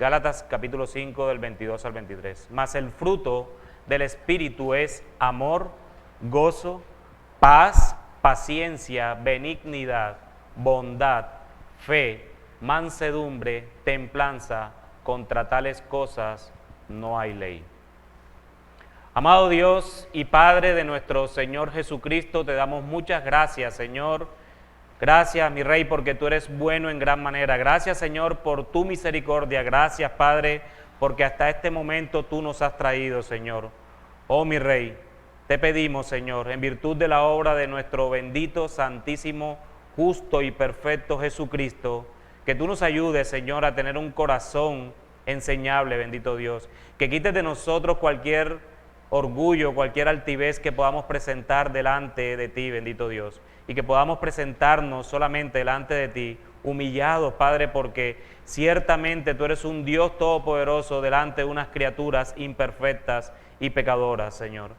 Gálatas capítulo 5 del 22 al 23. Mas el fruto del Espíritu es amor, gozo, paz, paciencia, benignidad, bondad, fe, mansedumbre, templanza. Contra tales cosas no hay ley. Amado Dios y Padre de nuestro Señor Jesucristo, te damos muchas gracias, Señor. Gracias, mi Rey, porque tú eres bueno en gran manera. Gracias, Señor, por tu misericordia. Gracias, Padre, porque hasta este momento tú nos has traído, Señor. Oh, mi Rey, te pedimos, Señor, en virtud de la obra de nuestro bendito, santísimo, justo y perfecto Jesucristo, que tú nos ayudes, Señor, a tener un corazón enseñable, bendito Dios. Que quites de nosotros cualquier orgullo, cualquier altivez que podamos presentar delante de ti, bendito Dios. Y que podamos presentarnos solamente delante de ti, humillados, Padre, porque ciertamente tú eres un Dios todopoderoso delante de unas criaturas imperfectas y pecadoras, Señor.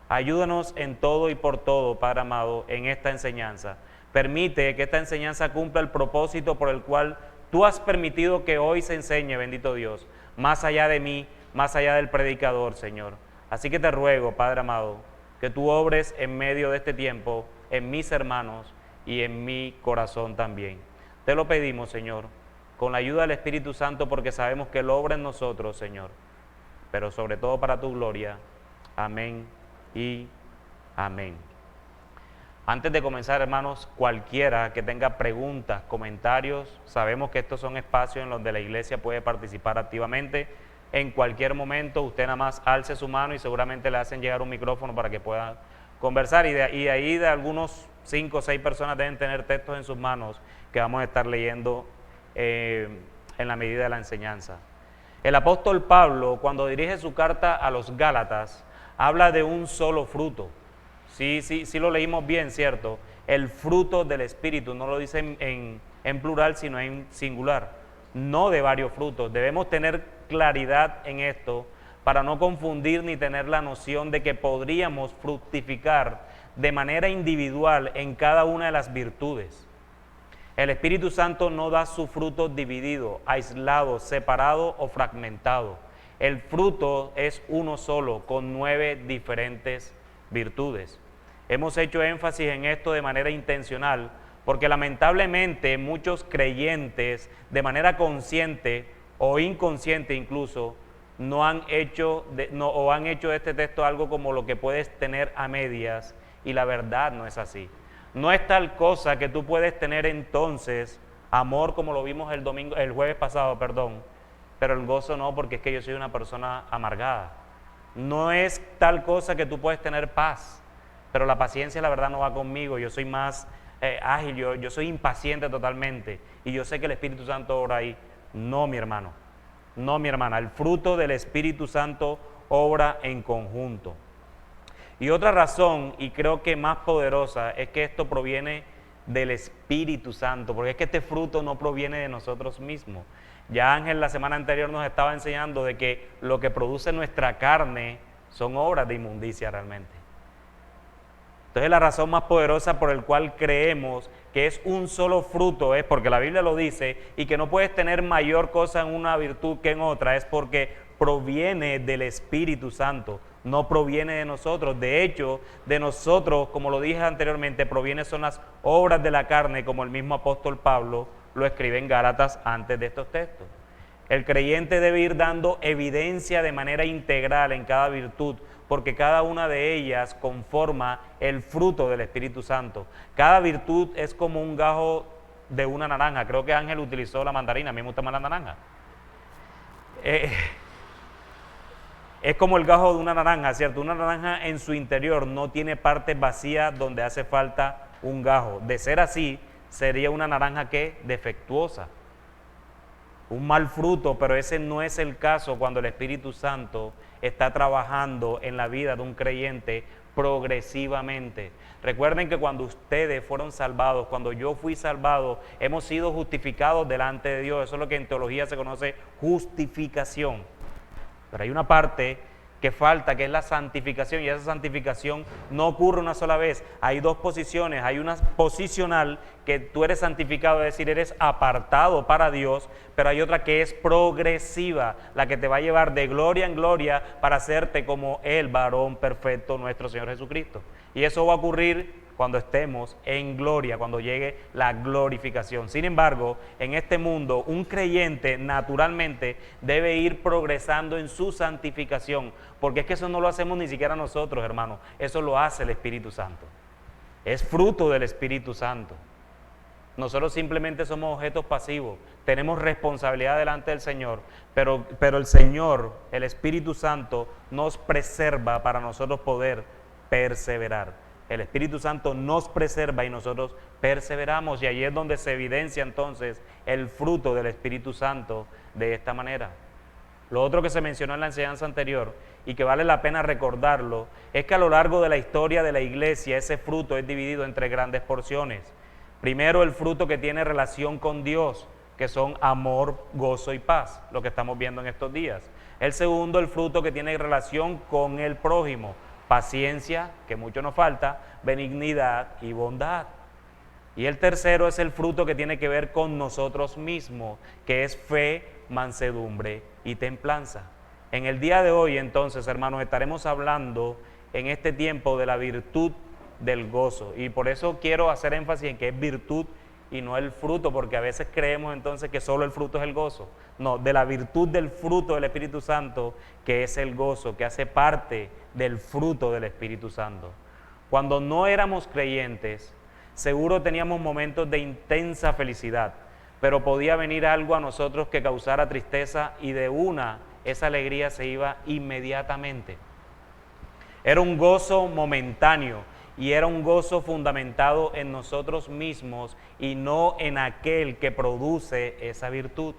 Ayúdanos en todo y por todo, Padre amado, en esta enseñanza. Permite que esta enseñanza cumpla el propósito por el cual tú has permitido que hoy se enseñe, bendito Dios, más allá de mí, más allá del predicador, Señor. Así que te ruego, Padre amado, que tú obres en medio de este tiempo, en mis hermanos y en mi corazón también. Te lo pedimos, Señor, con la ayuda del Espíritu Santo, porque sabemos que Él obra en nosotros, Señor, pero sobre todo para tu gloria. Amén y amén. Antes de comenzar, hermanos, cualquiera que tenga preguntas, comentarios, sabemos que estos son espacios en los que la iglesia puede participar activamente. En cualquier momento usted nada más alce su mano y seguramente le hacen llegar un micrófono para que pueda conversar. Y de ahí de algunos 5 o 6 personas deben tener textos en sus manos que vamos a estar leyendo en la medida de la enseñanza. El apóstol Pablo, cuando dirige su carta a los Gálatas, habla de un solo fruto. Sí lo leímos bien, ¿cierto? El fruto del Espíritu, no lo dice en plural, sino en singular, no de varios frutos. Debemos tener claridad en esto para no confundir ni tener la noción de que podríamos fructificar de manera individual en cada una de las virtudes. El Espíritu Santo no da su fruto dividido, aislado, separado o fragmentado. El fruto es uno solo, con 9 diferentes virtudes. Hemos hecho énfasis en esto de manera intencional, porque lamentablemente muchos creyentes, de manera consciente o inconsciente incluso, han hecho de este texto algo como lo que puedes tener a medias, y la verdad no es así. No es tal cosa que tú puedes tener entonces amor, como lo vimos el jueves pasado, pero el gozo no, porque es que yo soy una persona amargada. No es tal cosa que tú puedes tener paz, pero la paciencia la verdad no va conmigo. Yo soy más ágil, yo soy impaciente totalmente, y yo sé que el Espíritu Santo obra ahí. No, mi hermano, no, mi hermana, el fruto del Espíritu Santo obra en conjunto. Y otra razón, y creo que más poderosa, es que esto proviene del Espíritu Santo, porque es que este fruto no proviene de nosotros mismos. Ya Ángel la semana anterior nos estaba enseñando de que lo que produce nuestra carne son obras de inmundicia realmente. Entonces la razón más poderosa por el cual creemos que es un solo fruto es porque la Biblia lo dice, y que no puedes tener mayor cosa en una virtud que en otra, es porque proviene del Espíritu Santo, no proviene de nosotros. De hecho, de nosotros, como lo dije anteriormente, son las obras de la carne, como el mismo apóstol Pablo lo escribe en Gálatas antes de estos textos. El creyente debe ir dando evidencia de manera integral en cada virtud, porque cada una de ellas conforma el fruto del Espíritu Santo. Cada virtud es como un gajo de una naranja. Creo que Ángel utilizó la mandarina, a mí me gusta más la naranja. Es como el gajo de una naranja, ¿cierto? Una naranja en su interior no tiene partes vacías donde hace falta un gajo. De ser así, sería una naranja que defectuosa, un mal fruto, pero ese no es el caso cuando el Espíritu Santo está trabajando en la vida de un creyente progresivamente. Recuerden que cuando ustedes fueron salvados, cuando yo fui salvado, hemos sido justificados delante de Dios. Eso es lo que en teología se conoce justificación. Pero hay una parte que falta, que es la santificación, y esa santificación no ocurre una sola vez. Hay dos posiciones, hay una posicional que tú eres santificado, es decir, eres apartado para Dios, pero hay otra que es progresiva, la que te va a llevar de gloria en gloria para hacerte como el varón perfecto, nuestro Señor Jesucristo. Y eso va a ocurrir cuando estemos en gloria, cuando llegue la glorificación. Sin embargo, en este mundo, un creyente naturalmente debe ir progresando en su santificación, porque es que eso no lo hacemos ni siquiera nosotros, hermanos, eso lo hace el Espíritu Santo. Es fruto del Espíritu Santo. Nosotros simplemente somos objetos pasivos, tenemos responsabilidad delante del Señor, pero el Señor, el Espíritu Santo, nos preserva para nosotros poder perseverar. El Espíritu Santo nos preserva y nosotros perseveramos, y ahí es donde se evidencia entonces el fruto del Espíritu Santo de esta manera. Lo otro que se mencionó en la enseñanza anterior y que vale la pena recordarlo es que a lo largo de la historia de la iglesia ese fruto es dividido entre grandes porciones. Primero, el fruto que tiene relación con Dios, que son amor, gozo y paz, lo que estamos viendo en estos días. El segundo, el fruto que tiene relación con el prójimo, paciencia, que mucho nos falta, benignidad y bondad. Y el tercero es el fruto que tiene que ver con nosotros mismos, que es fe, mansedumbre y templanza. En el día de hoy, entonces, hermanos, estaremos hablando en este tiempo de la virtud del gozo. Y por eso quiero hacer énfasis en que es virtud y no el fruto, porque a veces creemos entonces que solo el fruto es el gozo. No, de la virtud del fruto del Espíritu Santo, que es el gozo, que hace parte del fruto del Espíritu Santo. Cuando no éramos creyentes, seguro teníamos momentos de intensa felicidad, pero podía venir algo a nosotros que causara tristeza y de una, esa alegría se iba inmediatamente. Era un gozo momentáneo y era un gozo fundamentado en nosotros mismos y no en aquel que produce esa virtud.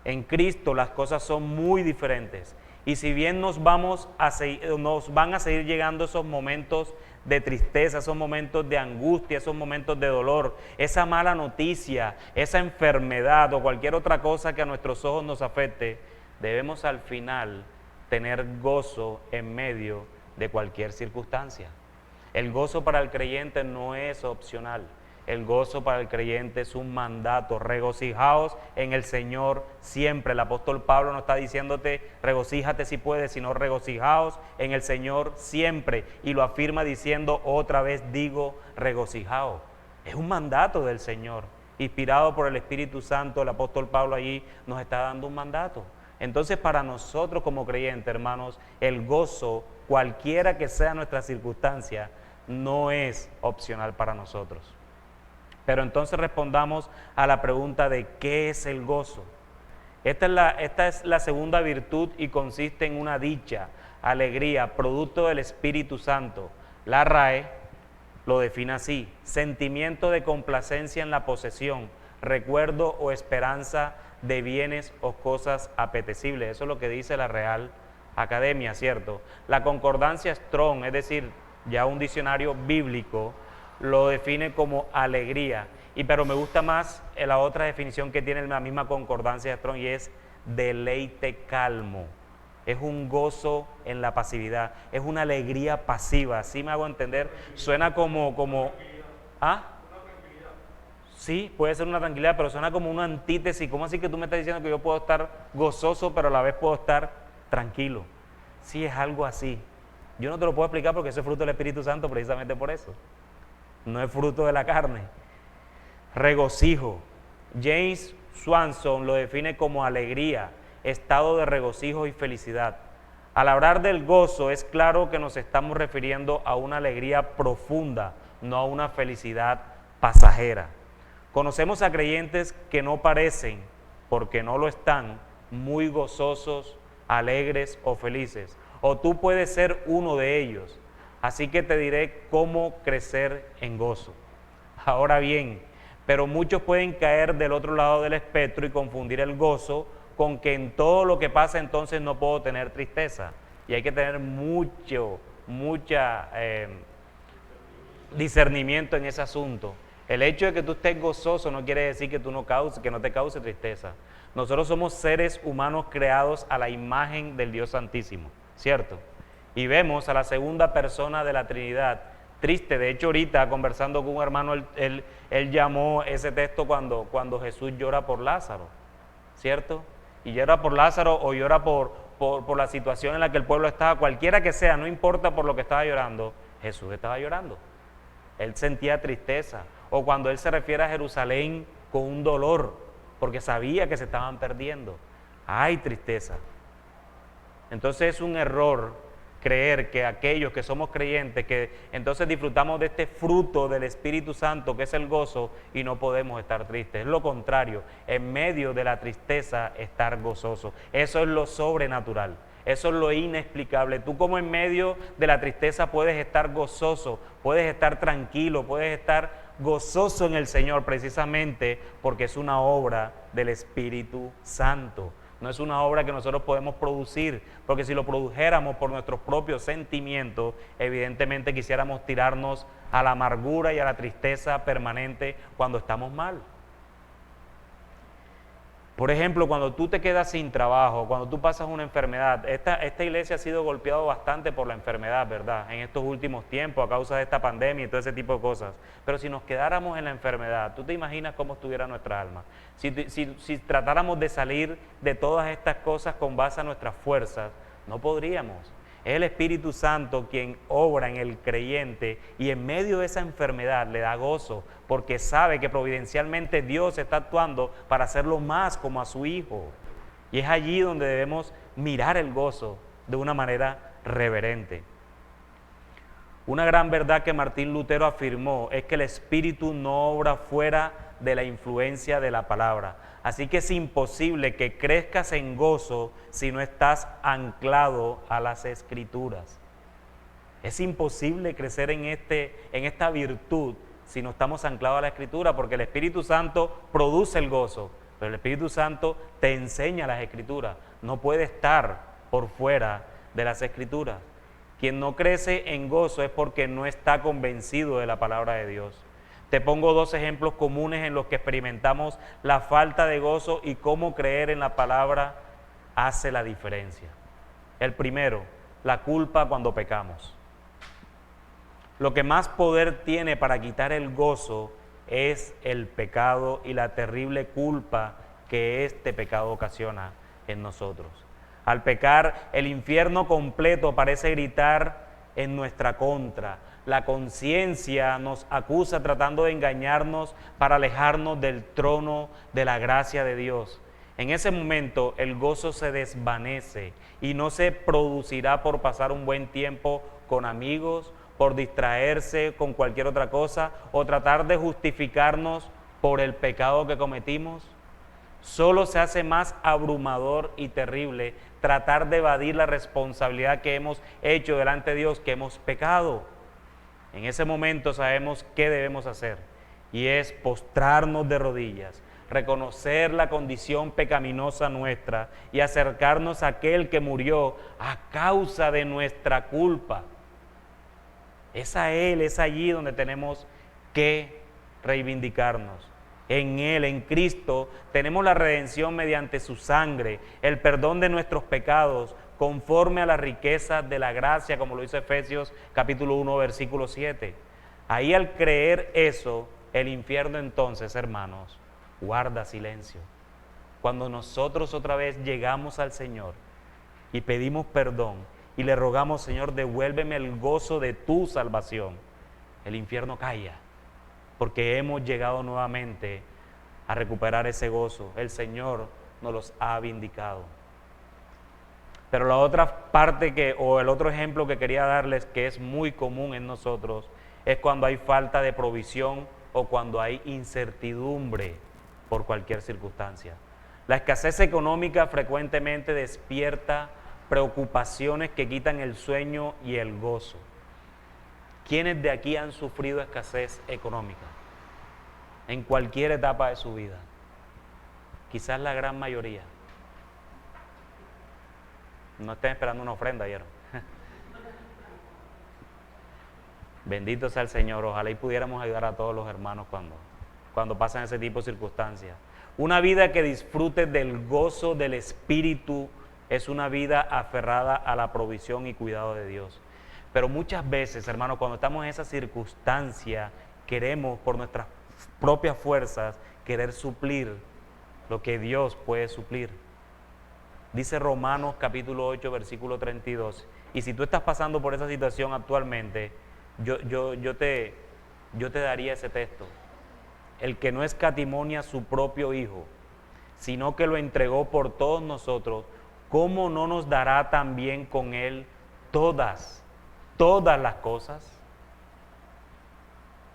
En Cristo las cosas son muy diferentes. Y si bien nos van a seguir llegando esos momentos de tristeza, esos momentos de angustia, esos momentos de dolor, esa mala noticia, esa enfermedad o cualquier otra cosa que a nuestros ojos nos afecte, debemos al final tener gozo en medio de cualquier circunstancia. El gozo para el creyente no es opcional. El gozo para el creyente es un mandato. Regocijaos en el Señor siempre. El apóstol Pablo no está diciéndote regocíjate si puedes, sino regocijaos en el Señor siempre. Y lo afirma diciendo otra vez digo regocijaos. Es un mandato del Señor. Inspirado por el Espíritu Santo, el apóstol Pablo allí nos está dando un mandato. Entonces para nosotros como creyentes, hermanos, el gozo, cualquiera que sea nuestra circunstancia, no es opcional para nosotros. Pero entonces respondamos a la pregunta de ¿qué es el gozo? Esta es la segunda virtud y consiste en una dicha, alegría, producto del Espíritu Santo. La RAE lo define así: sentimiento de complacencia en la posesión, recuerdo o esperanza de bienes o cosas apetecibles. Eso es lo que dice la Real Academia, ¿cierto? La concordancia Strong, es decir, ya un diccionario bíblico, lo define como alegría, pero me gusta más la otra definición que tiene la misma concordancia Strong, y es deleite calmo. Es un gozo en la pasividad, es una alegría pasiva, ¿sí me hago entender? Suena como ¿ah? Sí, puede ser una tranquilidad, pero suena como una antítesis. ¿Cómo así que tú me estás diciendo que yo puedo estar gozoso, pero a la vez puedo estar tranquilo? Sí, es algo así. Yo no te lo puedo explicar porque eso es fruto del Espíritu Santo precisamente por eso. No es fruto de la carne. Regocijo. James Swanson lo define como alegría, estado de regocijo y felicidad. Al hablar del gozo es claro que nos estamos refiriendo a una alegría profunda, no a una felicidad pasajera. Conocemos a creyentes que no parecen, porque no lo están, muy gozosos, alegres o felices. O tú puedes ser uno de ellos. Así que te diré cómo crecer en gozo. Ahora bien, pero muchos pueden caer del otro lado del espectro y confundir el gozo con que en todo lo que pasa entonces no puedo tener tristeza. Y hay que tener mucho discernimiento en ese asunto. El hecho de que tú estés gozoso no quiere decir que no te cause tristeza. Nosotros somos seres humanos creados a la imagen del Dios Santísimo. ¿cierto? Y vemos a la segunda persona de la Trinidad triste. De hecho, ahorita conversando con un hermano, él llamó ese texto cuando Jesús llora por Lázaro, ¿cierto? Y llora por Lázaro o llora por la situación en la que el pueblo estaba, cualquiera que sea, no importa por lo que estaba llorando, Jesús estaba llorando. Él sentía tristeza. O cuando él se refiere a Jerusalén con un dolor, porque sabía que se estaban perdiendo. Hay tristeza. Entonces es un error creer que aquellos que somos creyentes, que entonces disfrutamos de este fruto del Espíritu Santo, que es el gozo, y no podemos estar tristes. Es lo contrario, en medio de la tristeza estar gozoso. Eso es lo sobrenatural, eso es lo inexplicable. Tú como en medio de la tristeza puedes estar gozoso, puedes estar tranquilo, puedes estar gozoso en el Señor, precisamente porque es una obra del Espíritu Santo. No es una obra que nosotros podemos producir, porque si lo produjéramos por nuestros propios sentimientos, evidentemente quisiéramos tirarnos a la amargura y a la tristeza permanente cuando estamos mal. Por ejemplo, cuando tú te quedas sin trabajo, cuando tú pasas una enfermedad, esta iglesia ha sido golpeada bastante por la enfermedad, ¿verdad? En estos últimos tiempos, a causa de esta pandemia y todo ese tipo de cosas. Pero si nos quedáramos en la enfermedad, ¿tú te imaginas cómo estuviera nuestra alma? Si tratáramos de salir de todas estas cosas con base a nuestras fuerzas, no podríamos. Es el Espíritu Santo quien obra en el creyente y en medio de esa enfermedad le da gozo, porque sabe que providencialmente Dios está actuando para hacerlo más como a su Hijo. Y es allí donde debemos mirar el gozo de una manera reverente. Una gran verdad que Martín Lutero afirmó es que el Espíritu no obra fuera de la influencia de la palabra. Así que es imposible que crezcas en gozo si no estás anclado a las Escrituras. Es imposible crecer en esta virtud si no estamos anclados a la Escritura, porque el Espíritu Santo produce el gozo, pero el Espíritu Santo te enseña las Escrituras. No puede estar por fuera de las Escrituras. Quien no crece en gozo es porque no está convencido de la palabra de Dios. Te pongo dos ejemplos comunes en los que experimentamos la falta de gozo y cómo creer en la palabra hace la diferencia. El primero, la culpa cuando pecamos. Lo que más poder tiene para quitar el gozo es el pecado y la terrible culpa que este pecado ocasiona en nosotros. Al pecar, el infierno completo parece gritar en nuestra contra. La conciencia nos acusa tratando de engañarnos para alejarnos del trono de la gracia de Dios. En ese momento el gozo se desvanece y no se producirá por pasar un buen tiempo con amigos, por distraerse con cualquier otra cosa o tratar de justificarnos por el pecado que cometimos. Solo se hace más abrumador y terrible tratar de evadir la responsabilidad que hemos hecho delante de Dios, que hemos pecado. En ese momento sabemos qué debemos hacer, y es postrarnos de rodillas, reconocer la condición pecaminosa nuestra y acercarnos a aquel que murió a causa de nuestra culpa. Es a Él, es allí donde tenemos que reivindicarnos. En Él, en Cristo, tenemos la redención mediante su sangre, el perdón de nuestros pecados, conforme a las riquezas de la gracia, como lo dice Efesios capítulo 1, versículo 7. Ahí al creer eso, el infierno entonces, hermanos, guarda silencio. Cuando nosotros otra vez llegamos al Señor y pedimos perdón y le rogamos, Señor, devuélveme el gozo de tu salvación, el infierno calla, porque hemos llegado nuevamente a recuperar ese gozo. El Señor nos los ha vindicado. Pero la otra parte o el otro ejemplo que quería darles, que es muy común en nosotros, es cuando hay falta de provisión o cuando hay incertidumbre por cualquier circunstancia. La escasez económica frecuentemente despierta preocupaciones que quitan el sueño y el gozo. ¿Quiénes de aquí han sufrido escasez económica? En cualquier etapa de su vida. Quizás la gran mayoría. No estén esperando una ofrenda ayer. Bendito sea el Señor. Ojalá y pudiéramos ayudar a todos los hermanos cuando pasan ese tipo de circunstancias. Una vida que disfrute del gozo del Espíritu es una vida aferrada a la provisión y cuidado de Dios. Pero muchas veces, hermanos, cuando estamos en esa circunstancia, queremos por nuestras propias fuerzas querer suplir lo que Dios puede suplir. Dice Romanos capítulo 8, versículo 32. Y si tú estás pasando por esa situación actualmente, yo te daría ese texto. El que no escatimó a su propio Hijo, sino que lo entregó por todos nosotros, ¿cómo no nos dará también con Él todas las cosas?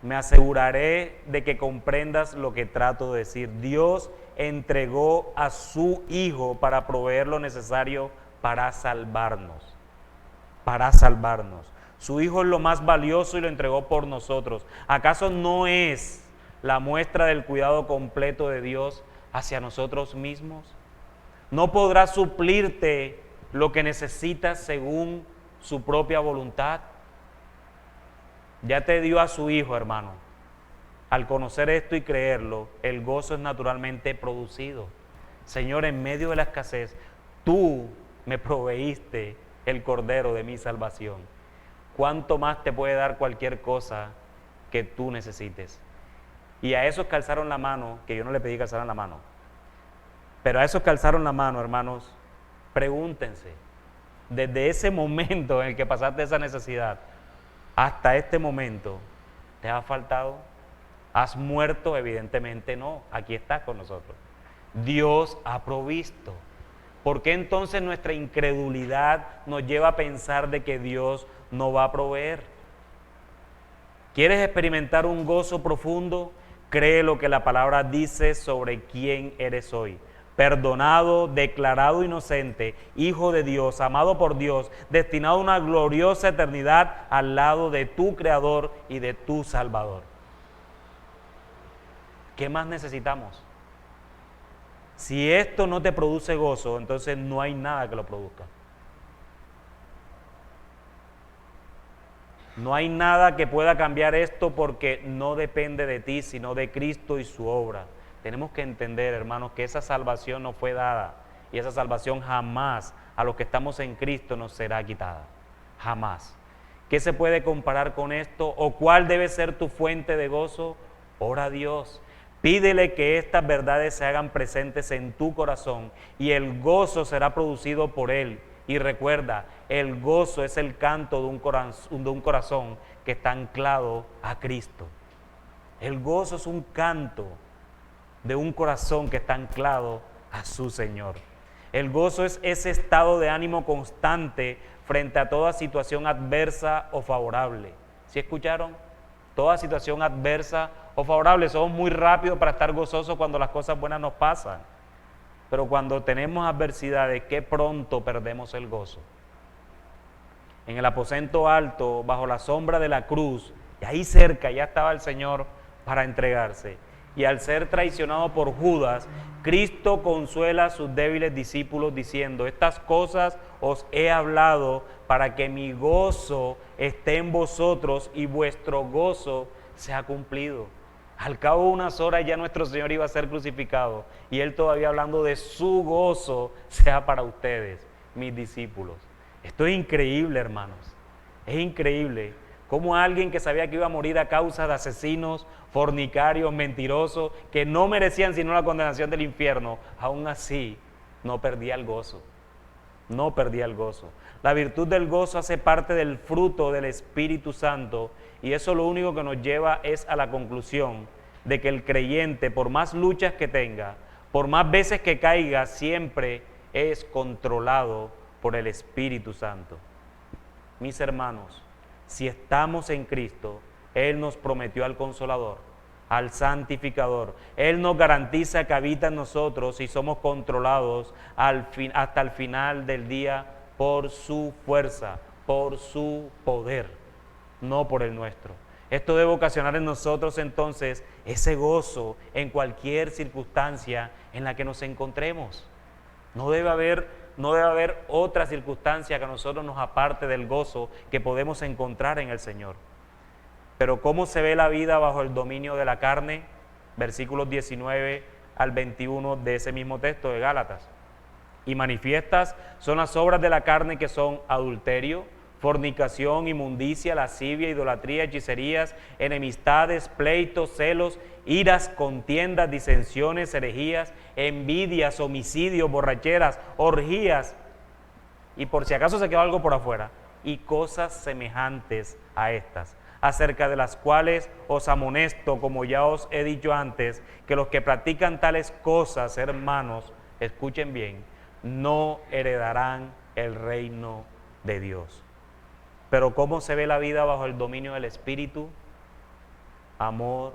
Me aseguraré de que comprendas lo que trato de decir. Dios entregó a su Hijo para proveer lo necesario para salvarnos. Para salvarnos. Su Hijo es lo más valioso y lo entregó por nosotros. ¿Acaso no es la muestra del cuidado completo de Dios hacia nosotros mismos? ¿No podrá suplirte lo que necesitas según su propia voluntad? Ya te dio a su Hijo, hermano. Al conocer esto y creerlo, el gozo es naturalmente producido. Señor, en medio de la escasez, tú me proveíste el Cordero de mi salvación. ¿Cuánto más te puede dar cualquier cosa que tú necesites? Y a esos que alzaron la mano, que yo no le pedí que alzaran la mano, pero a esos que alzaron la mano, hermanos, pregúntense, desde ese momento en el que pasaste esa necesidad, hasta este momento, ¿te ha faltado? ¿Has muerto? Evidentemente no, aquí estás con nosotros. Dios ha provisto. ¿Por qué entonces nuestra incredulidad nos lleva a pensar de que Dios no va a proveer? ¿Quieres experimentar un gozo profundo? Cree lo que la palabra dice sobre quién eres hoy. Perdonado, declarado inocente, hijo de Dios, amado por Dios, destinado a una gloriosa eternidad al lado de tu Creador y de tu Salvador. ¿Qué más necesitamos? Si esto no te produce gozo, entonces no hay nada que lo produzca. No hay nada que pueda cambiar esto porque no depende de ti, sino de Cristo y su obra. Tenemos que entender, hermanos, que esa salvación nos fue dada y esa salvación jamás a los que estamos en Cristo nos será quitada. Jamás. ¿Qué se puede comparar con esto? ¿O cuál debe ser tu fuente de gozo? Ora a Dios. Pídele que estas verdades se hagan presentes en tu corazón y el gozo será producido por Él. Y recuerda, el gozo es el canto de un corazón que está anclado a Cristo. El gozo es un canto de un corazón que está anclado a su Señor. El gozo es ese estado de ánimo constante frente a toda situación adversa o favorable. ¿Sí escucharon? Toda situación adversa o favorable. Somos muy rápidos para estar gozosos cuando las cosas buenas nos pasan. Pero cuando tenemos adversidades, qué pronto perdemos el gozo. En el aposento alto, bajo la sombra de la cruz, y ahí cerca ya estaba el Señor para entregarse. Y al ser traicionado por Judas, Cristo consuela a sus débiles discípulos diciendo: estas cosas os he hablado para que mi gozo esté en vosotros y vuestro gozo sea cumplido. Al cabo de unas horas ya nuestro Señor iba a ser crucificado y Él todavía hablando de su gozo sea para ustedes, mis discípulos. Esto es increíble, hermanos. Es increíble cómo alguien que sabía que iba a morir a causa de asesinos, fornicarios, mentirosos, que no merecían sino la condenación del infierno, aún así no perdía el gozo. No perdía el gozo. La virtud del gozo hace parte del fruto del Espíritu Santo y eso lo único que nos lleva es a la conclusión de que el creyente, por más luchas que tenga, por más veces que caiga, siempre es controlado por el Espíritu Santo. Mis hermanos, si estamos en Cristo, Él nos prometió al Consolador, al Santificador. Él nos garantiza que habita en nosotros y somos controlados hasta el final del día por su fuerza, por su poder, no por el nuestro. Esto debe ocasionar en nosotros entonces ese gozo en cualquier circunstancia en la que nos encontremos. No debe haber otra circunstancia que a nosotros nos aparte del gozo que podemos encontrar en el Señor. Pero ¿cómo se ve la vida bajo el dominio de la carne? Versículos 19 al 21 de ese mismo texto de Gálatas. Y manifiestas son las obras de la carne, que son adulterio, fornicación, inmundicia, lascivia, idolatría, hechicerías, enemistades, pleitos, celos, iras, contiendas, disensiones, herejías, envidias, homicidios, borracheras, orgías, y por si acaso se quedó algo por afuera, y cosas semejantes a estas, acerca de las cuales os amonesto, como ya os he dicho antes, que los que practican tales cosas, hermanos, escuchen bien, no heredarán el reino de Dios. Pero ¿cómo se ve la vida bajo el dominio del Espíritu? Amor,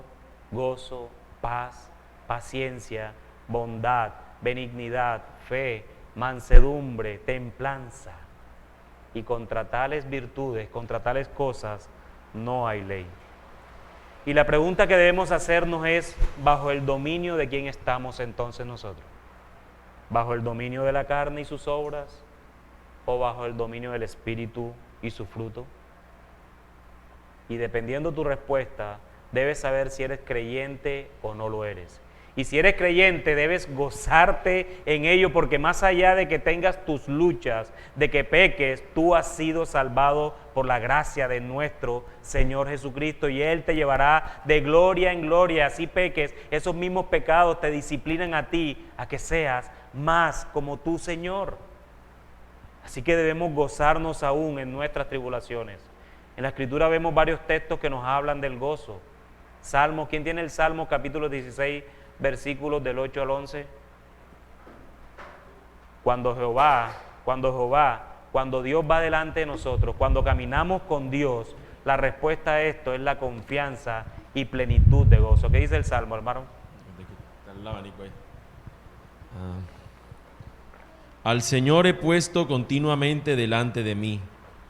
gozo, paz, paciencia, bondad, benignidad, fe, mansedumbre, templanza. Y contra tales virtudes, contra tales cosas, no hay ley. Y la pregunta que debemos hacernos es, ¿bajo el dominio de quién estamos entonces nosotros? ¿Bajo el dominio de la carne y sus obras? ¿O bajo el dominio del Espíritu y su fruto? Y dependiendo tu respuesta, debes saber si eres creyente o no lo eres. Y si eres creyente, debes gozarte en ello, porque más allá de que tengas tus luchas, de que peques, tú has sido salvado por la gracia de nuestro Señor Jesucristo, y Él te llevará de gloria en gloria. Así peques, esos mismos pecados te disciplinan a ti, a que seas más como tu Señor. Así que debemos gozarnos aún en nuestras tribulaciones. En la Escritura vemos varios textos que nos hablan del gozo. Salmo, ¿quién tiene el Salmo capítulo 16, versículos del 8 al 11? Cuando Dios va delante de nosotros, cuando caminamos con Dios, la respuesta a esto es la confianza y plenitud de gozo. ¿Qué dice el Salmo, hermano? Al Señor he puesto continuamente delante de mí,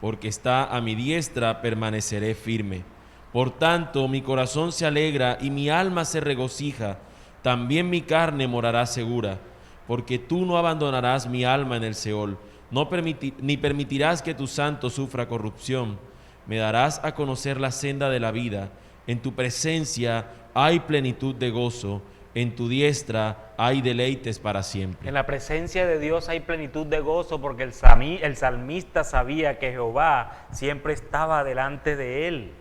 porque está a mi diestra, permaneceré firme. Por tanto, mi corazón se alegra y mi alma se regocija, también mi carne morará segura, porque tú no abandonarás mi alma en el Seol, ni permitirás que tu santo sufra corrupción. Me darás a conocer la senda de la vida, en tu presencia hay plenitud de gozo, en tu diestra hay deleites para siempre. En la presencia de Dios hay plenitud de gozo, porque el salmista sabía que Jehová siempre estaba delante de él.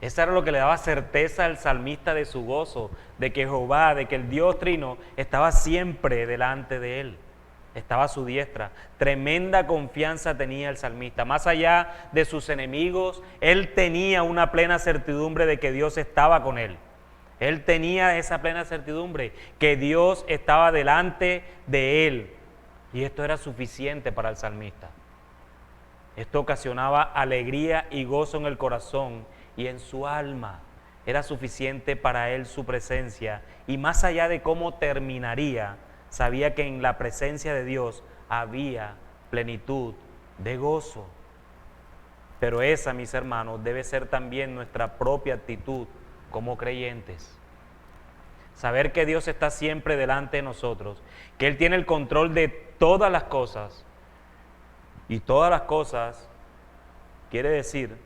Eso era lo que le daba certeza al salmista de su gozo, de que Jehová, de que el Dios Trino estaba siempre delante de él, estaba a su diestra. Tremenda confianza tenía el salmista. Más allá de sus enemigos, él tenía una plena certidumbre de que Dios estaba con él. Él tenía esa plena certidumbre, que Dios estaba delante de él. Y esto era suficiente para el salmista. Esto ocasionaba alegría y gozo en el corazón y en su alma. Era suficiente para él su presencia. Y más allá de cómo terminaría, sabía que en la presencia de Dios había plenitud de gozo. Pero esa, mis hermanos, debe ser también nuestra propia actitud como creyentes. Saber que Dios está siempre delante de nosotros, que Él tiene el control de todas las cosas. Y todas las cosas quiere decir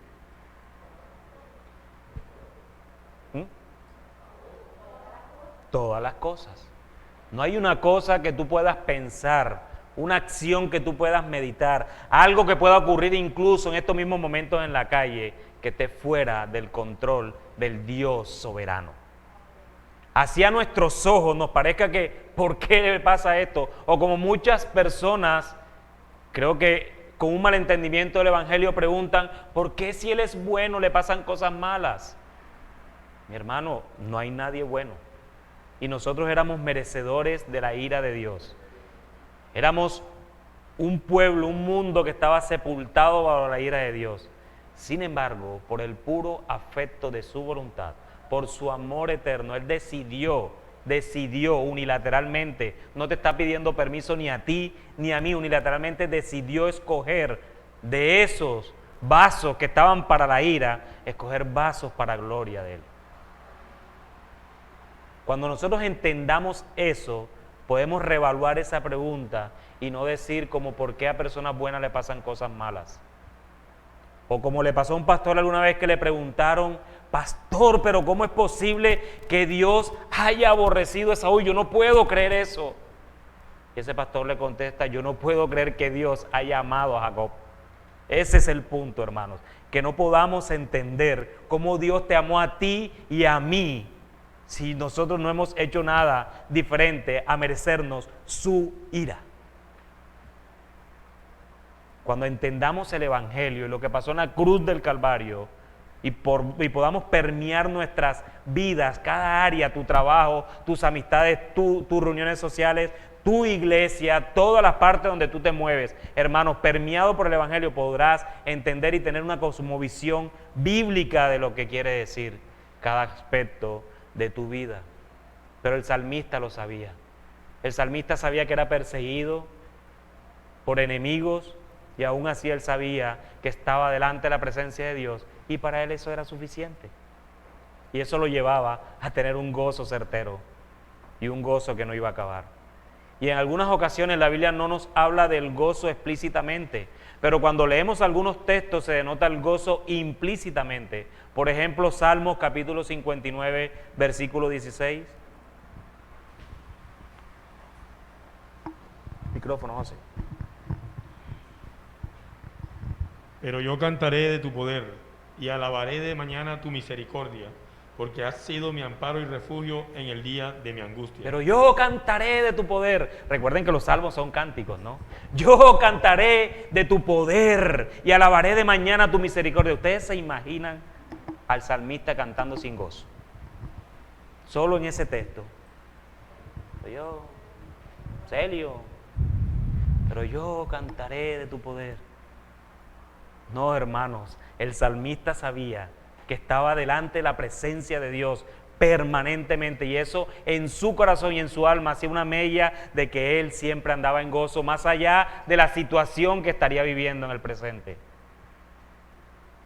todas las cosas. No hay una cosa que tú puedas pensar, una acción que tú puedas meditar, algo que pueda ocurrir incluso en estos mismos momentos en la calle, que esté fuera del control del Dios soberano. Así a nuestros ojos nos parezca que, ¿por qué le pasa esto? O como muchas personas, creo que con un malentendimiento del Evangelio preguntan, ¿por qué si Él es bueno le pasan cosas malas? Mi hermano, no hay nadie bueno. Y nosotros éramos merecedores de la ira de Dios. Éramos un pueblo, un mundo que estaba sepultado bajo la ira de Dios. Sin embargo, por el puro afecto de su voluntad, por su amor eterno, Él decidió unilateralmente, no te está pidiendo permiso ni a ti ni a mí, unilateralmente decidió escoger de esos vasos que estaban para la ira, escoger vasos para gloria de Él. Cuando nosotros entendamos eso, podemos reevaluar esa pregunta y no decir como por qué a personas buenas le pasan cosas malas. O como le pasó a un pastor alguna vez que le preguntaron, pastor, pero ¿cómo es posible que Dios haya aborrecido a Saúl? Yo no puedo creer eso. Y ese pastor le contesta, yo no puedo creer que Dios haya amado a Jacob. Ese es el punto, hermanos, que no podamos entender cómo Dios te amó a ti y a mí, si nosotros no hemos hecho nada diferente a merecernos su ira. Cuando entendamos el Evangelio y lo que pasó en la cruz del Calvario y podamos permear nuestras vidas, cada área, tu trabajo, tus amistades, tus reuniones sociales, tu iglesia, todas las partes donde tú te mueves, hermanos, permeado por el Evangelio, podrás entender y tener una cosmovisión bíblica de lo que quiere decir cada aspecto de tu vida. Pero el salmista lo sabía. El salmista sabía que era perseguido por enemigos y aún así él sabía que estaba delante de la presencia de Dios y para él eso era suficiente. Y eso lo llevaba a tener un gozo certero y un gozo que no iba a acabar. Y en algunas ocasiones la Biblia no nos habla del gozo explícitamente, pero cuando leemos algunos textos se denota el gozo implícitamente. Por ejemplo, Salmos capítulo 59, versículo 16. Micrófono, José. Pero yo cantaré de tu poder y alabaré de mañana tu misericordia, porque has sido mi amparo y refugio en el día de mi angustia. Pero yo cantaré de tu poder. Recuerden que los salmos son cánticos, ¿no? Yo cantaré de tu poder y alabaré de mañana tu misericordia. ¿Ustedes se imaginan al salmista cantando sin gozo? Solo en ese texto. Yo, Celio, pero yo cantaré de tu poder. No, hermanos, el salmista sabía que estaba delante de la presencia de Dios permanentemente, y eso en su corazón y en su alma hacía una mella de que él siempre andaba en gozo, más allá de la situación que estaría viviendo en el presente.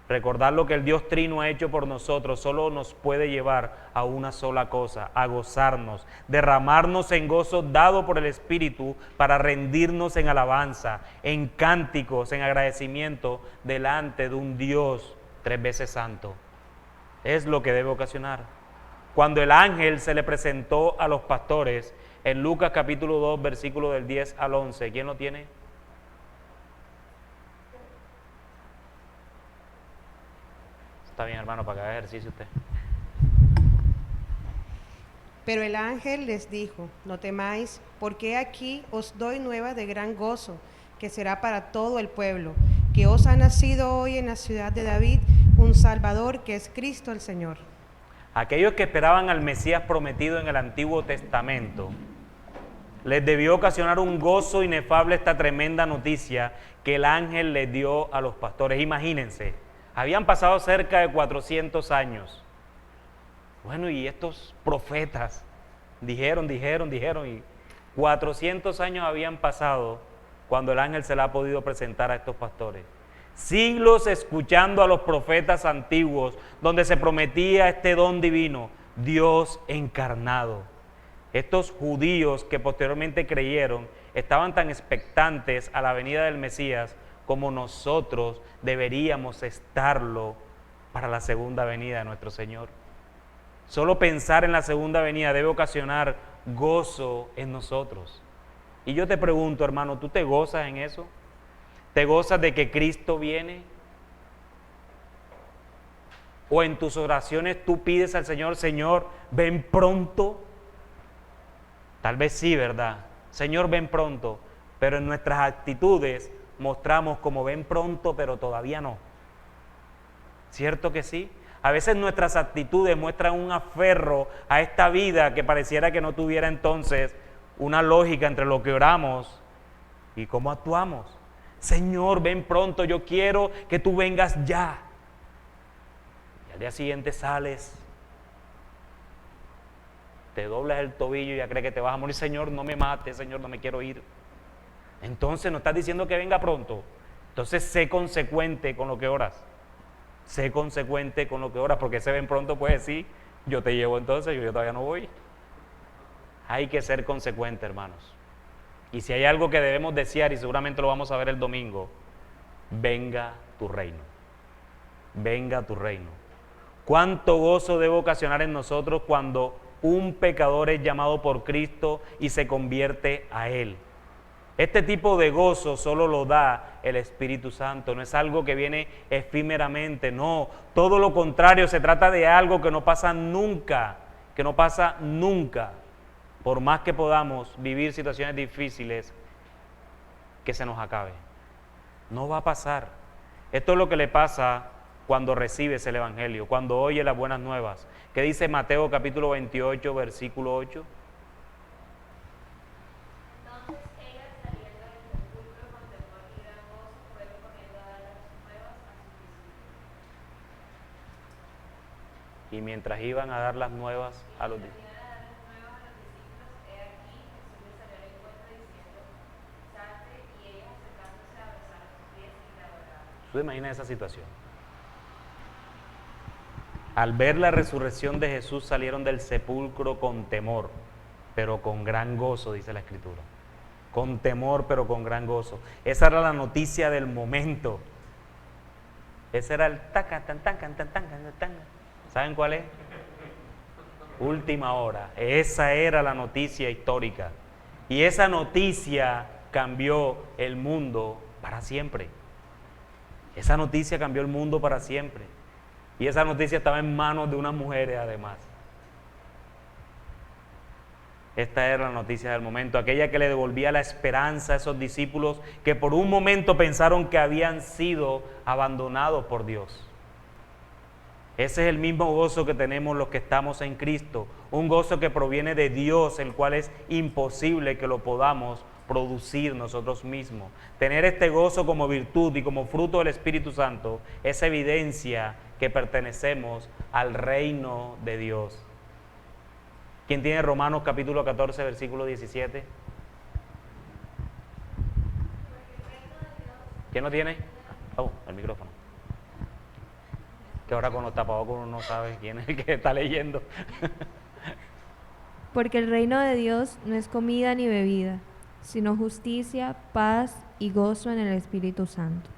Recordar lo que el Dios Trino ha hecho por nosotros solo nos puede llevar a una sola cosa, a gozarnos, derramarnos en gozo dado por el Espíritu para rendirnos en alabanza, en cánticos, en agradecimiento delante de un Dios 3 veces santo. Es lo que debe ocasionar. Cuando el ángel se le presentó a los pastores en Lucas capítulo 2, versículo del 10 al 11, ¿quién lo tiene? Está bien, hermano, para que haga ejercicio usted. Pero el ángel les dijo, no temáis, porque aquí os doy nueva de gran gozo, que será para todo el pueblo, que os ha nacido hoy en la ciudad de David un Salvador, que es Cristo el Señor. Aquellos que esperaban al Mesías prometido en el Antiguo Testamento, les debió ocasionar un gozo inefable esta tremenda noticia que el ángel les dio a los pastores. Imagínense, habían pasado cerca de 400 años. Bueno, y estos profetas dijeron, y 400 años habían pasado cuando el ángel se le ha podido presentar a estos pastores. Siglos escuchando a los profetas antiguos, donde se prometía este don divino, Dios encarnado. Estos judíos que posteriormente creyeron, estaban tan expectantes a la venida del Mesías como nosotros deberíamos estarlo para la segunda venida de nuestro Señor. Solo pensar en la segunda venida debe ocasionar gozo en nosotros. Y yo te pregunto, hermano, ¿tú te gozas en eso? ¿Te gozas de que Cristo viene? ¿O en tus oraciones tú pides al Señor, Señor, ven pronto? Tal vez sí, ¿verdad? Señor, ven pronto. Pero en nuestras actitudes mostramos como ven pronto, pero todavía no. ¿Cierto que sí? A veces nuestras actitudes muestran un aferro a esta vida que pareciera que no tuviera entonces una lógica entre lo que oramos y cómo actuamos. Señor, ven pronto, yo quiero que tú vengas ya. Y al día siguiente sales, te doblas el tobillo y ya crees que te vas a morir. Señor, no me mates, Señor, no me quiero ir. Entonces no estás diciendo que venga pronto. Entonces sé consecuente con lo que oras. Sé consecuente con lo que oras, porque ese ven pronto puede decir, yo te llevo entonces, yo todavía no voy. Hay que ser consecuente, hermanos. Y si hay algo que debemos desear, y seguramente lo vamos a ver el domingo, venga tu reino. Venga tu reino. ¿Cuánto gozo debe ocasionar en nosotros cuando un pecador es llamado por Cristo y se convierte a Él? Este tipo de gozo solo lo da el Espíritu Santo, no es algo que viene efímeramente, no, todo lo contrario, se trata de algo que no pasa nunca, por más que podamos vivir situaciones difíciles, que se nos acabe. No va a pasar. Esto es lo que le pasa cuando recibes el Evangelio, cuando oyes las buenas nuevas. ¿Qué dice Mateo capítulo 28, versículo 8? Y mientras iban a dar las nuevas a los discípulos. ¿Tú te imaginas esa situación? Al ver la resurrección de Jesús salieron del sepulcro con temor, pero con gran gozo, dice la Escritura. Con temor, pero con gran gozo. Esa era la noticia del momento. Ese era el taca, tan, tan, tan, tan, tan, tan. ¿Saben cuál es? Última hora. Esa era la noticia histórica. Y esa noticia cambió el mundo para siempre. Esa noticia cambió el mundo para siempre. Y esa noticia estaba en manos de unas mujeres además. Esta era la noticia del momento, aquella que le devolvía la esperanza a esos discípulos que por un momento pensaron que habían sido abandonados por Dios. Ese es el mismo gozo que tenemos los que estamos en Cristo, un gozo que proviene de Dios, el cual es imposible que lo podamos producir nosotros mismos. Tener este gozo como virtud y como fruto del Espíritu Santo es evidencia que pertenecemos al reino de Dios. ¿Quién tiene Romanos capítulo 14, versículo 17? ¿Quién no tiene? Oh, el micrófono. Que ahora con los tapabocas uno no sabe quién es el que está leyendo. Porque el reino de Dios no es comida ni bebida, sino justicia, paz y gozo en el Espíritu Santo.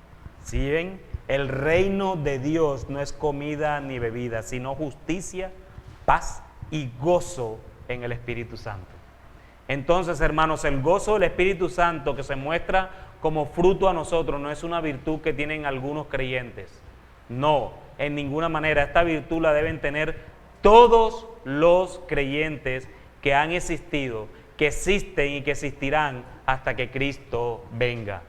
¿Sí ven? El reino de Dios no es comida ni bebida, sino justicia, paz y gozo en el Espíritu Santo. Entonces, hermanos, el gozo del Espíritu Santo que se muestra como fruto a nosotros no es una virtud que tienen algunos creyentes. No, en ninguna manera. Esta virtud la deben tener todos los creyentes que han existido, que existen y que existirán hasta que Cristo venga.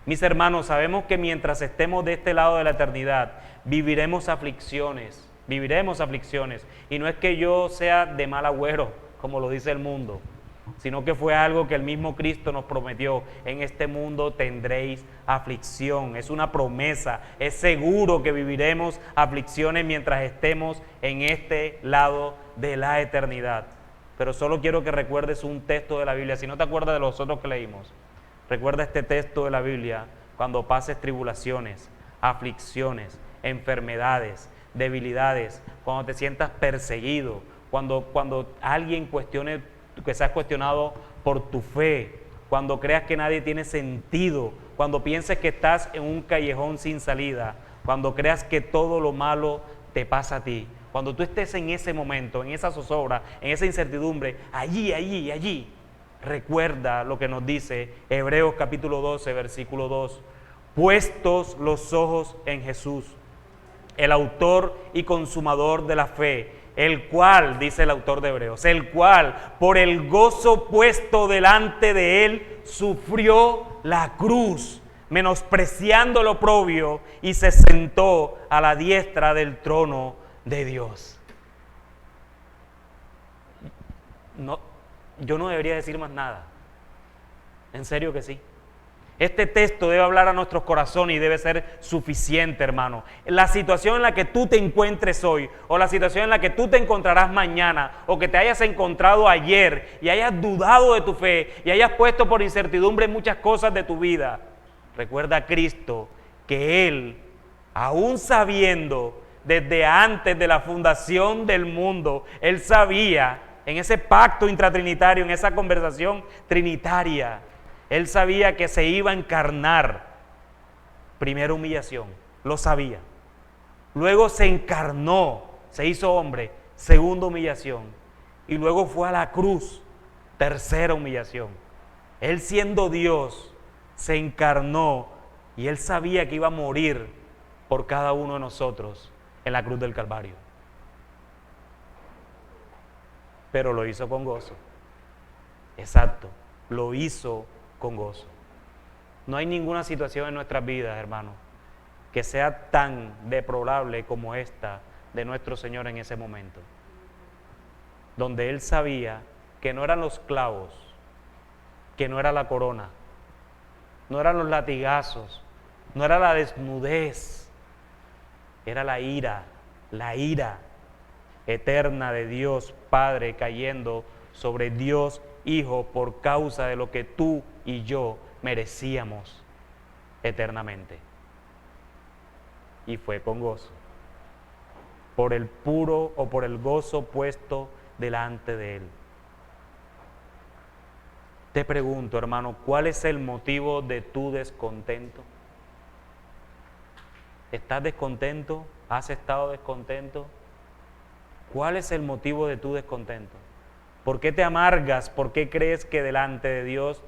Mis hermanos, sabemos que mientras estemos de este lado de la eternidad, viviremos aflicciones, y no es que yo sea de mal agüero, como lo dice el mundo, sino que fue algo que el mismo Cristo nos prometió: en este mundo tendréis aflicción. Es una promesa, es seguro que viviremos aflicciones mientras estemos en este lado de la eternidad. Pero solo quiero que recuerdes un texto de la Biblia. Si no te acuerdas de los otros que leímos, recuerda este texto de la Biblia: cuando pases tribulaciones, aflicciones, enfermedades, debilidades, cuando te sientas perseguido, cuando alguien cuestione, que seas cuestionado por tu fe, cuando creas que nadie tiene sentido, cuando pienses que estás en un callejón sin salida, cuando creas que todo lo malo te pasa a ti, cuando tú estés en ese momento, en esa zozobra, en esa incertidumbre, allí, recuerda lo que nos dice Hebreos capítulo 12, versículo 2. Puestos los ojos en Jesús, el autor y consumador de la fe, el cual, dice el autor de Hebreos, el cual por el gozo puesto delante de él sufrió la cruz, menospreciando lo oprobio, y se sentó a la diestra del trono de Dios. No, yo no debería decir más nada. En serio que sí. Este texto debe hablar a nuestros corazones y debe ser suficiente, hermano. La situación en la que tú te encuentres hoy, o la situación en la que tú te encontrarás mañana, o que te hayas encontrado ayer y hayas dudado de tu fe y hayas puesto por incertidumbre muchas cosas de tu vida, recuerda a Cristo que Él, aún sabiendo desde antes de la fundación del mundo, Él sabía, en ese pacto intratrinitario, en esa conversación trinitaria, Él sabía que se iba a encarnar. Primera humillación, lo sabía. Luego se encarnó, se hizo hombre, segunda humillación. Y luego fue a la cruz, tercera humillación. Él siendo Dios, se encarnó y Él sabía que iba a morir por cada uno de nosotros en la cruz del Calvario. Pero lo hizo con gozo. Exacto, lo hizo con gozo. No hay ninguna situación en nuestras vidas, hermano, que sea tan deplorable como esta de nuestro Señor en ese momento, donde Él sabía que no eran los clavos, que no era la corona, no eran los latigazos, no era la desnudez, era la ira eterna de Dios Padre cayendo sobre Dios Hijo por causa de lo que tú y yo merecíamos eternamente. Y fue con gozo, por el puro o por el gozo puesto delante de Él. Te pregunto, hermano, ¿cuál es el motivo de tu descontento? ¿Estás descontento? ¿Has estado descontento? ¿Cuál es el motivo de tu descontento? ¿Por qué te amargas? ¿Por qué crees que delante de Dios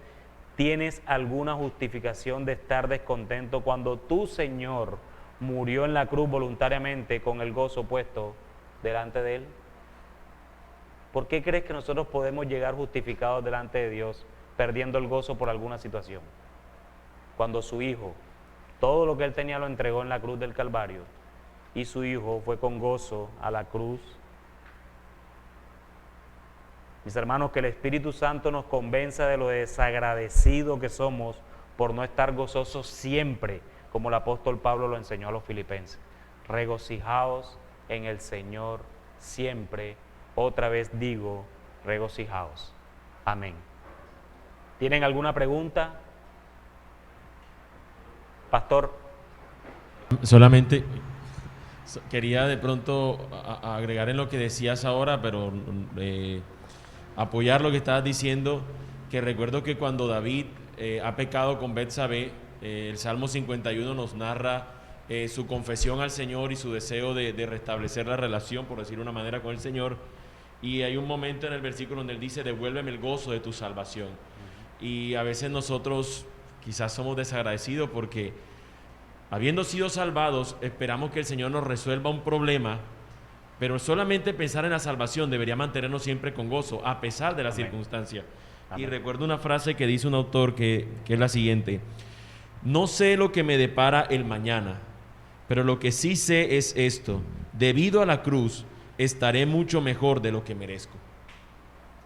tienes alguna justificación de estar descontento cuando tu Señor murió en la cruz voluntariamente con el gozo puesto delante de Él? ¿Por qué crees que nosotros podemos llegar justificados delante de Dios perdiendo el gozo por alguna situación? Cuando su Hijo, todo lo que Él tenía lo entregó en la cruz del Calvario y su Hijo fue con gozo a la cruz. Mis hermanos, que el Espíritu Santo nos convenza de lo desagradecido que somos por no estar gozosos siempre, como el apóstol Pablo lo enseñó a los filipenses. Regocijaos en el Señor siempre. Otra vez digo, regocijaos. Amén. ¿Tienen alguna pregunta? Pastor. Solamente quería de pronto agregar en lo que decías ahora, pero apoyar lo que estabas diciendo, que recuerdo que cuando David ha pecado con Betsabé, el Salmo 51 nos narra su confesión al Señor y su deseo de restablecer la relación, por decir una manera, con el Señor. Y hay un momento en el versículo donde él dice, devuélveme el gozo de tu salvación. Y a veces nosotros quizás somos desagradecidos porque, habiendo sido salvados, esperamos que el Señor nos resuelva un problema, pero solamente pensar en la salvación debería mantenernos siempre con gozo, a pesar de la circunstancia. Y recuerdo una frase que dice un autor que es la siguiente: no sé lo que me depara el mañana, pero lo que sí sé es esto: debido a la cruz, estaré mucho mejor de lo que merezco.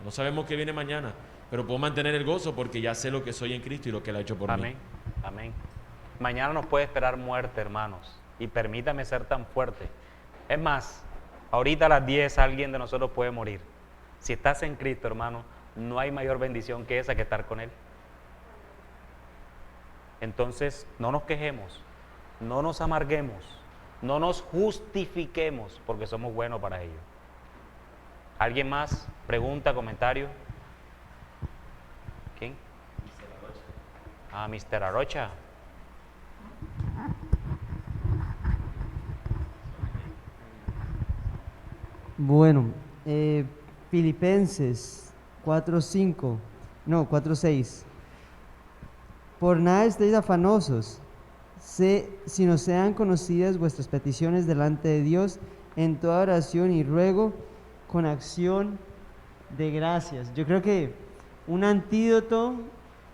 No sabemos qué viene mañana, pero puedo mantener el gozo porque ya sé lo que soy en Cristo y lo que Él ha hecho por mí. Amén. Mañana nos puede esperar muerte, hermanos, y permítame ser tan fuerte. Es más, ahorita a las 10 alguien de nosotros puede morir. Si estás en Cristo, hermano, no hay mayor bendición que esa, que estar con Él. Entonces, no nos quejemos, no nos amarguemos, no nos justifiquemos, porque somos buenos para ello. ¿Alguien más? ¿Pregunta, comentario? ¿Quién? Mr. Arocha. Bueno, Filipenses 4:6. Por nada estéis afanosos, sino sean conocidas vuestras peticiones delante de Dios en toda oración y ruego con acción de gracias. Yo creo que un antídoto,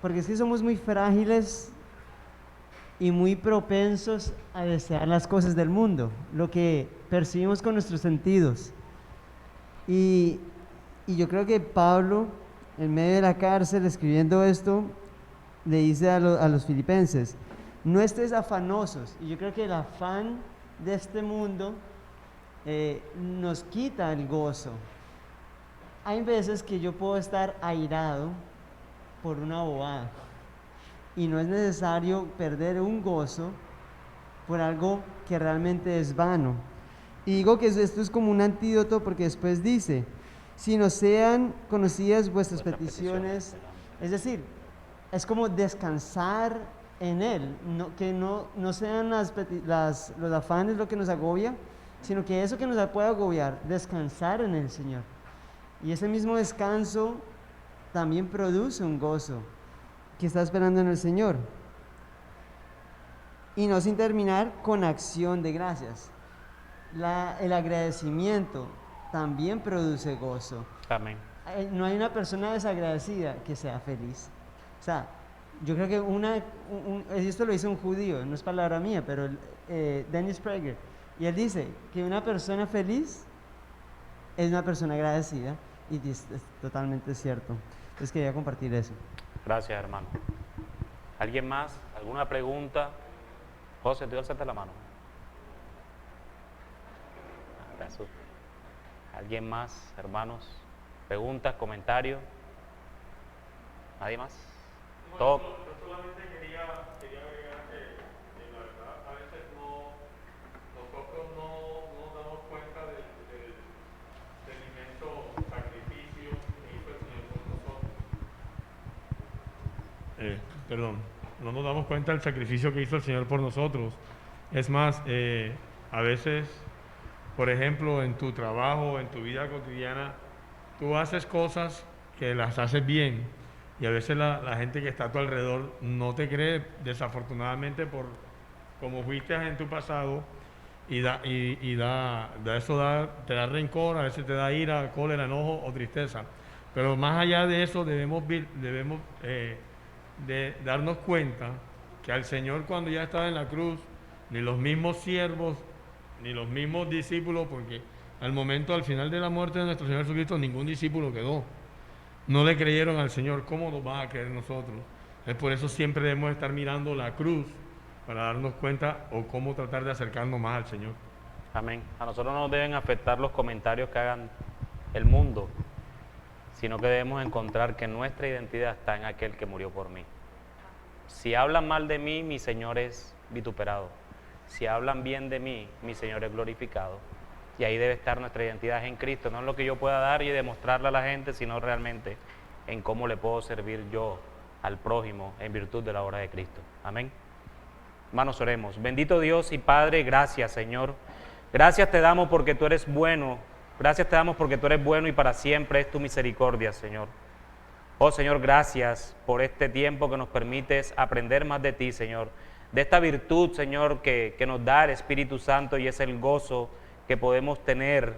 porque es que somos muy frágiles y muy propensos a desear las cosas del mundo, lo que percibimos con nuestros sentidos. Y yo creo que Pablo, en medio de la cárcel, escribiendo esto, le dice a los filipenses: no estés afanosos. Y yo creo que el afán de este mundo nos quita el gozo. Hay veces que yo puedo estar airado por una bobada, y no es necesario perder un gozo por algo que realmente es vano. Y digo que esto es como un antídoto, porque después dice: si no sean conocidas vuestras peticiones, es decir, es como descansar en Él, que no sean los afanes lo que nos agobia, sino que eso que nos puede agobiar, descansar en el Señor. Y ese mismo descanso también produce un gozo. que está esperando en el Señor. Y no sin terminar con acción de gracias. El agradecimiento también produce gozo. Amén. No hay una persona desagradecida que sea feliz. O sea, yo creo que esto lo dice un judío, no es palabra mía, pero Dennis Prager, y él dice que una persona feliz es una persona agradecida, y es totalmente cierto. Entonces quería compartir eso. Gracias, hermano. ¿Alguien más? ¿Alguna pregunta? José, tú alzaste la mano. Gracias. ¿Alguien más, hermanos? ¿Preguntas, comentarios? ¿Nadie más? Todo. Yo solamente quería agregar que la verdad a veces nosotros no nos damos cuenta del inmenso sacrificio que hizo el Señor por nosotros. No nos damos cuenta del sacrificio que hizo el Señor por nosotros. Es más, a veces, por ejemplo, en tu trabajo, en tu vida cotidiana, tú haces cosas que las haces bien, y a veces la gente que está a tu alrededor no te cree, desafortunadamente, por como fuiste en tu pasado, y te da rencor, a veces te da ira, cólera, enojo o tristeza. Pero más allá de eso debemos de darnos cuenta que al Señor, cuando ya estaba en la cruz, ni los mismos siervos, ni los mismos discípulos, porque al final de la muerte de nuestro Señor Jesucristo, ningún discípulo quedó. No le creyeron al Señor, ¿cómo nos va a creer nosotros? Es por eso siempre debemos estar mirando la cruz para darnos cuenta o cómo tratar de acercarnos más al Señor. Amén. A nosotros no nos deben afectar los comentarios que hagan el mundo, sino que debemos encontrar que nuestra identidad está en aquel que murió por mí. Si hablan mal de mí, mi Señor es vituperado. Si hablan bien de mí, mi Señor es glorificado. Y ahí debe estar nuestra identidad en Cristo, no en lo que yo pueda dar y demostrarle a la gente, sino realmente en cómo le puedo servir yo al prójimo en virtud de la obra de Cristo. Amén. Hermanos, oremos. Bendito Dios y Padre, gracias, Señor. Gracias te damos porque tú eres bueno. Gracias te damos porque tú eres bueno y para siempre es tu misericordia, Señor. Oh, Señor, gracias por este tiempo que nos permites aprender más de ti, Señor. De esta virtud, Señor, que nos da el Espíritu Santo, y es el gozo que podemos tener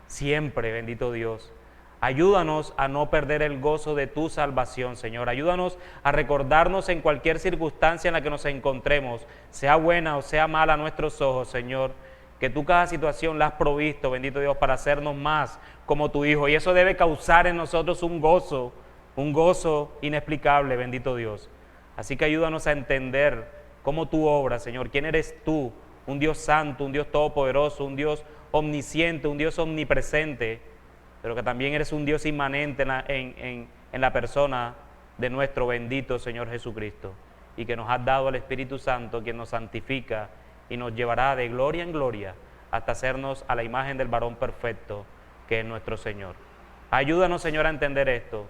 siempre, bendito Dios. Ayúdanos a no perder el gozo de tu salvación, Señor. Ayúdanos a recordarnos en cualquier circunstancia en la que nos encontremos, sea buena o sea mala a nuestros ojos, Señor, que tú cada situación la has provisto, bendito Dios, para hacernos más como tu Hijo. Y eso debe causar en nosotros un gozo inexplicable, bendito Dios. Así que ayúdanos a entender cómo tú obras, Señor. ¿Quién eres tú? Un Dios santo, un Dios todopoderoso, un Dios omnisciente, un Dios omnipresente, pero que también eres un Dios inmanente en la persona de nuestro bendito Señor Jesucristo, y que nos has dado al Espíritu Santo, quien nos santifica y nos llevará de gloria en gloria hasta hacernos a la imagen del varón perfecto, que es nuestro Señor. Ayúdanos, Señor, a entender esto.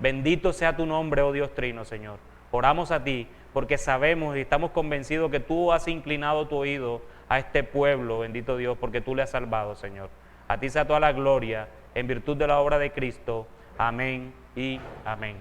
Bendito sea tu nombre, oh Dios Trino, Señor. Oramos a ti porque sabemos y estamos convencidos que tú has inclinado tu oído a este pueblo, bendito Dios, porque tú le has salvado, Señor. A ti sea toda la gloria en virtud de la obra de Cristo. Amén y amén.